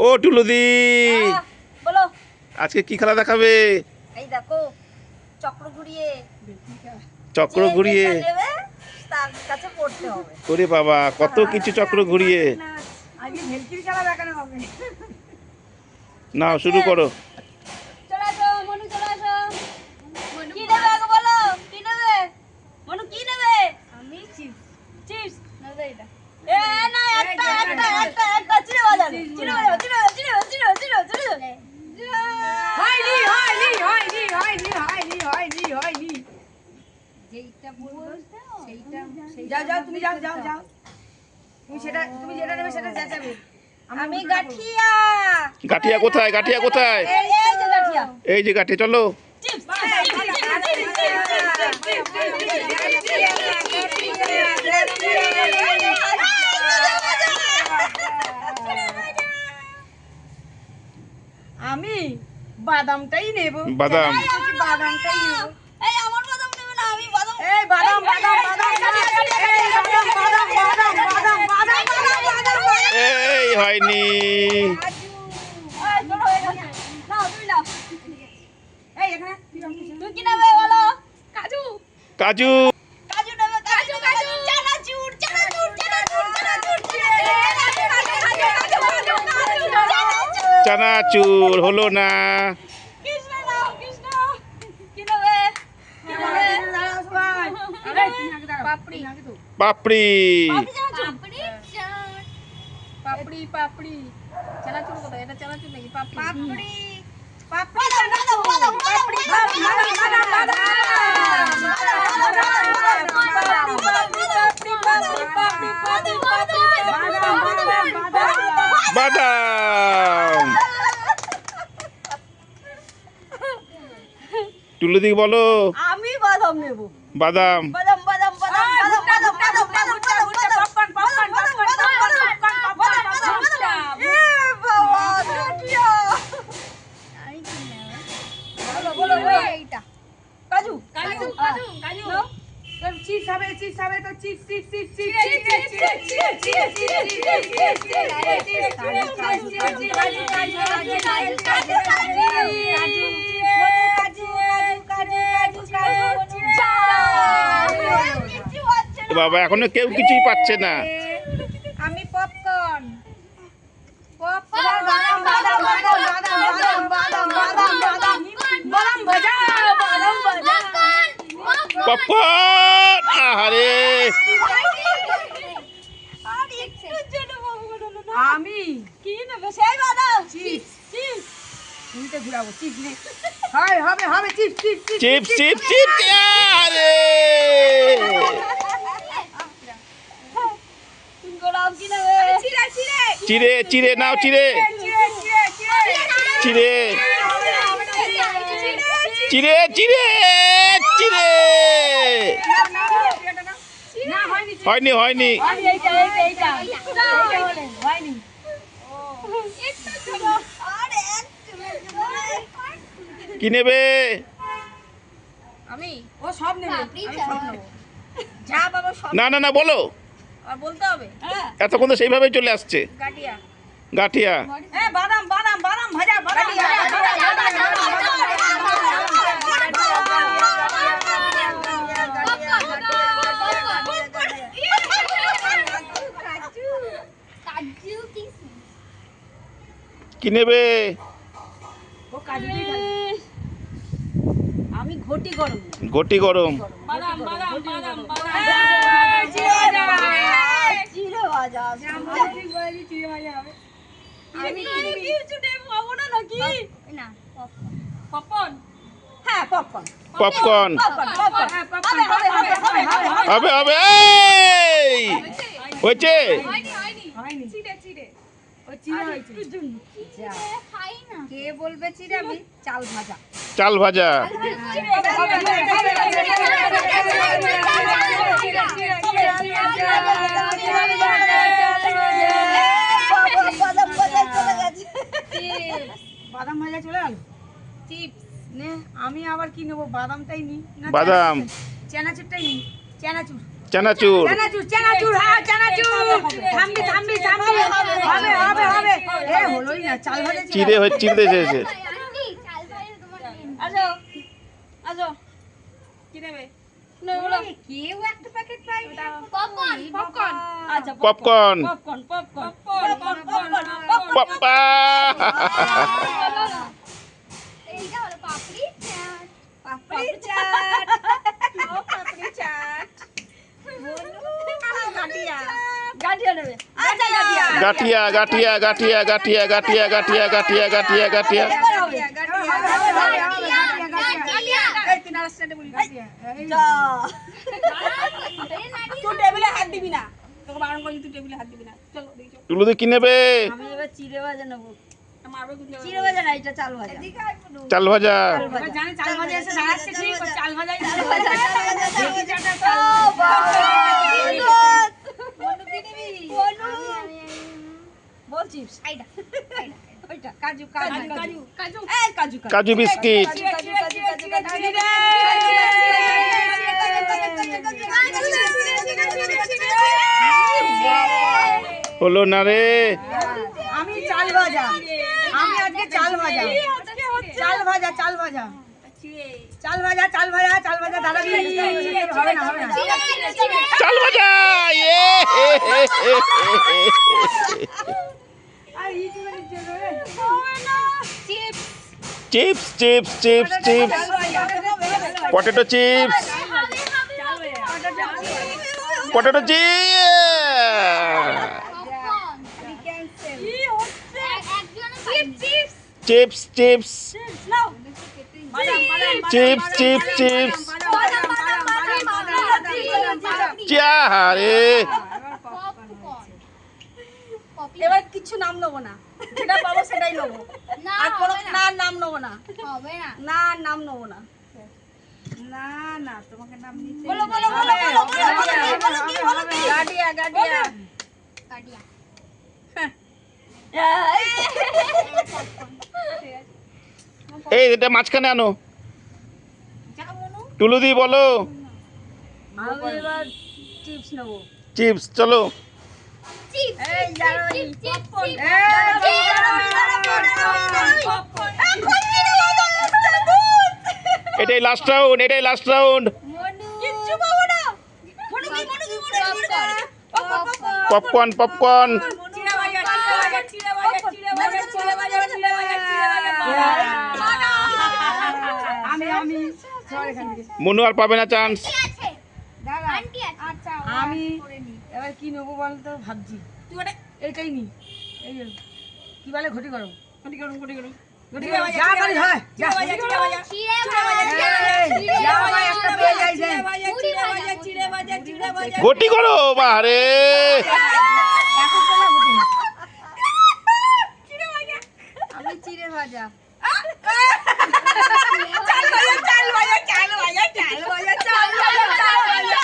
ও টুলুদি, বলো আজকে কি খেলা দেখাবে? এই দেখো চক্র ঘুরিয়ে চক্র ঘুরিয়ে তার কাছে পড়তে হবে। ওরে বাবা, কত কিছু চক্র ঘুরিয়ে। আজকে ভেলকির খেলা দেখানো হবে। নাও শুরু করো। চলে আসো মনু, চলে আসো। কি নেবে আগে বলো, কি নেবে মনু, কি নেবে? আমি চিপস। চিপস নেবে এটা? এ না, একটা চিড়ে বাজার, চিড়ে বাজার, হয়নি। যেইটা বলবো সেইটা যাও তুমি যাও। তুমি যেটা নেবে সেটা চেঁচাবে। আমি গাঠিয়া। গাঠিয়া কোথায়? গাঠিয়া কোথায়? এই যে গাঠিয়া। এই যে গাঠিয়া, চলো। আমি বাদামটাই নেব। বাদাম। বাদামটাই নেব। এই আমার বাদাম নেব না, আমি বাদাম। এই বাদাম। এই বাদাম। এই হয়নি। চলো হয়ে গেছে। নাও তুমি নাও। এই এখানে তুমি কি নেবে বলো? কাজু। কাজু। কাজু নেবে, কাজু। চানাচুর। চানাচুর হলো না। কৃষ্ণ নাও, কৃষ্ণ। কি নেবে? পাপড়ি। পাপড়ি। পাপড়ি। চানাচুর কোথায়? এটা চানাচুর নাকি পাপড়ি? বাদাম। টুলুদি বলো। আমি বাদাম নেব। বাদাম। কাজু। চিপস হবে তো চিপস। বাবা, এখনো কেউ কিছুই পাচ্ছে না। আমি পপকর্ন। পপকর্ন। আহারে, আমি কি নেবে? সেই বাদাম। চিপস। চিপস। উল্টে ঘুরাবো চিপস নে। হবে চিপস। চিপস। আরে, তুমি গোলাপ কি নেবে? চিড়ে নাও, চিড়ে। না হয়নি। এইটা। হয়নি। কি নেবে? আমি ও সব নেবে। আমি সব নেবো। যা বাবা সব না বলো। আর বলতে হবে। হ্যাঁ, এতক্ষণ তো সেইভাবেই চলে আসছে। গাটিয়া। গাঠিয়া। বাদাম ভাজা কি নেবে? ও কাজু দিয়ে খাবে। আমি ঘটি গরম। ঘটি গরম। চিড়ে ভাজা। আমি কিছু নেব না নাকি? না, পপকর্ন। হ্যাঁ, পপকর্ন। হবে। এই হয়েছে। হয়নি। ও চিড়ে হয়েছে। কে বলবে চিড়ে? আমি চাল ভাজা। চাল ভাজা। বাদাম ভাজা চলে গেল। চিপস নে। আমি আবার কি নেবো? বাদামটাই নি না বাদাম। চানাচুরটাই নি। চানাচুর। চানাচুর। হ্যাঁ চানাচুর। থামবি। হবে। হলোই না, চাল ভাজা ছিল। চিড়ে হয়ে চিড়ে এসেছে। আসো আসো কি নেবে নেবে বলো কেউ একটা প্যাকেট পাই। পপকর্ন পপকর্ন আচ্ছা পপকর্ন পপকর্ন পপকর্ন পপকর্ন পাপ্পা এইটা হলো পাপড়ি চাট। পাপড়ি চাট। ও পাপড়ি চাট। গাঠিয়া। গাঠিয়া নেবে আচ্ছা গাঠিয়া গাঠিয়া গাঠিয়া গাঠিয়া গাঠিয়া গাঠিয়া গাঠিয়া গাঠিয়া গাঠিয়া এই তিন আর স্ট্যান্ডে বলি গাঠিয়া। তুই টেবিলে হাত দিবি না তোকে বারণ করলি তুই টেবিলে হাত দিবি না চলো দেখি চলো। টুলুদি কি নেবে? আমি এবার চিড়ে ভাজা নেবো মারবে কিন্তু। চিড়ে ভাজা না এটা চাল ভাজা চাল ভাজা। এবার জানি চাল ভাজা এসে দাঁড়াচ্ছে ঠিক, ও চাল ভাজাই চাল ভাজা দেখি চাটা ও বাবা বল চিপস এইটা ওইটা কাজু কাজু কাজু কাজু এই কাজু কাজু বিস্কিট। কাজু কাজু কাজু কাজু হলো না রে। আমি চাল ভাজা, আমি আজকে চাল ভাজা, চাল ভাজা, চাল ভাজা, চাল ভাজা, চাল ভাজা, চাল ভাজা। দাদা হবে না, হবে না। চাল ভাজা ইয়ে আর এই কি মানে যে রে? Chips chips chips chips potato chips potato chips chips chips chips chips chia রে। এবার কিছু নাম নেবো না যেটা পাবো সেটাই নেবো আর কোনো না নাম নেবো না হবে না। না নাম নেবো না না না, তোমাকে নাম নিতে বলো বলো বলো বলো বলো কি বলো কি গাডিয়া গাডিয়া কাটিয়া। এই এটা মাঝখানে আনো। টুলুদি বলো। আমি এবার চিপস নেবো চিপস চলো। চিপস এই যারো এটাই লাস্ট রাউন্ড, এটাই লাস্ট রাউন্ড। কিচ্ছু পাবো না মনু কি মনু কি মনু কি পপকর্ন পপকর্ন। চিড়া ভাজা চিড়া ভাজা চিড়া ভাজা চিড়া ভাজা চিড়া ভাজা চিড়া ভাজা চিড়া ভাজা আমি সর এখান থেকে। মনু আর পাবে না চান্স। আছে দাদা আন্টি আছে। আচ্ছা আমি এবার কি নেবো বলতো ভাবছি। তুই ওটা এইটাই নি, এই যে, কি বলে ঘটি গরম, কোটি করুন কোটি করুন ঘটি গরম, যা পারি হয়, যা। চিড়া ভাজা চিড়ে এই, যা ভাই একটা পেয়ে যাই যে। চিড়া ভাজা চিড়া ভাজা চিড়া ভাজা ঘটি করো বারে। এখন চলে ঘটি। আমি চিড়ে ভাজা চাল ভাজা চাল ভাজা চাল ভাজা চাল ভাজা চাল ভাজা চাল ভাজা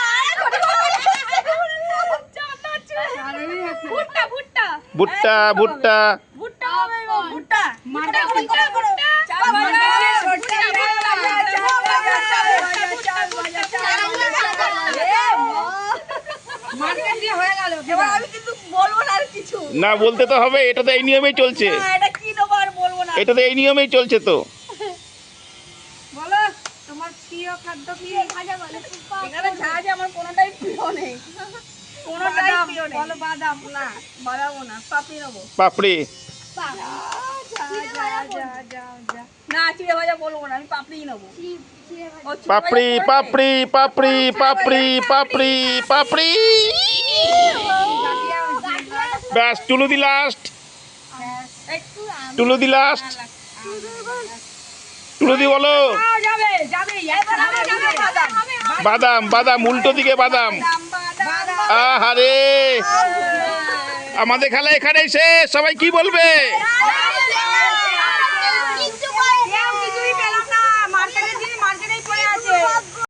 আরেই আছে। ভুট্টা ভুট্টা ভুট্টা ভুট্টা ভুট্টা হবে গো, ভুট্টা মাটা ভুট্টা ভুট্টা চাল ভাজা ভুট্টা চাল ভাজা চাল ভাজা মার্কেট দিয়ে হয়ে গেল। এবার আমি কিন্তু বলবো না আর কিছু না বলতে তো হবে, এটা তো এই নিয়মেই চলছে। না এটা কি নেবো আর বলবো না এটা তো এই নিয়মেই চলছে তো। বলো তোমার প্রিয় খাদ্য কি? ভাজা বলে এখানে যা আছে আমার কোনোটাই প্রিয় নেই কোনোটাই বাদাম, প্রিয় নেই বলো বাদাম। না বাড়াবো না পাপড়ি নেবো পাপড়ি যা, যা, যা, যা। না চিড়ে ভাজা বলবো না আমি পাপড়ি নেবো চিড়ে ভাজা ও, চিড়ে পাপড়ি ভাজা পাপড়ি পাপড়ি পাপড়ি পাপড়ি পাপড়ি। ব্যাস টুলুদি লাস্ট, একটু টুলুদি লাস্ট। টুলুদি বলো। যাবে, যাবে, একটা হবে, যাবে। বাদাম বাদাম উল্টো দিকে বাদাম। আহারে আমাদের খেলা এখানেই শেষ। সবাই কি বলবে?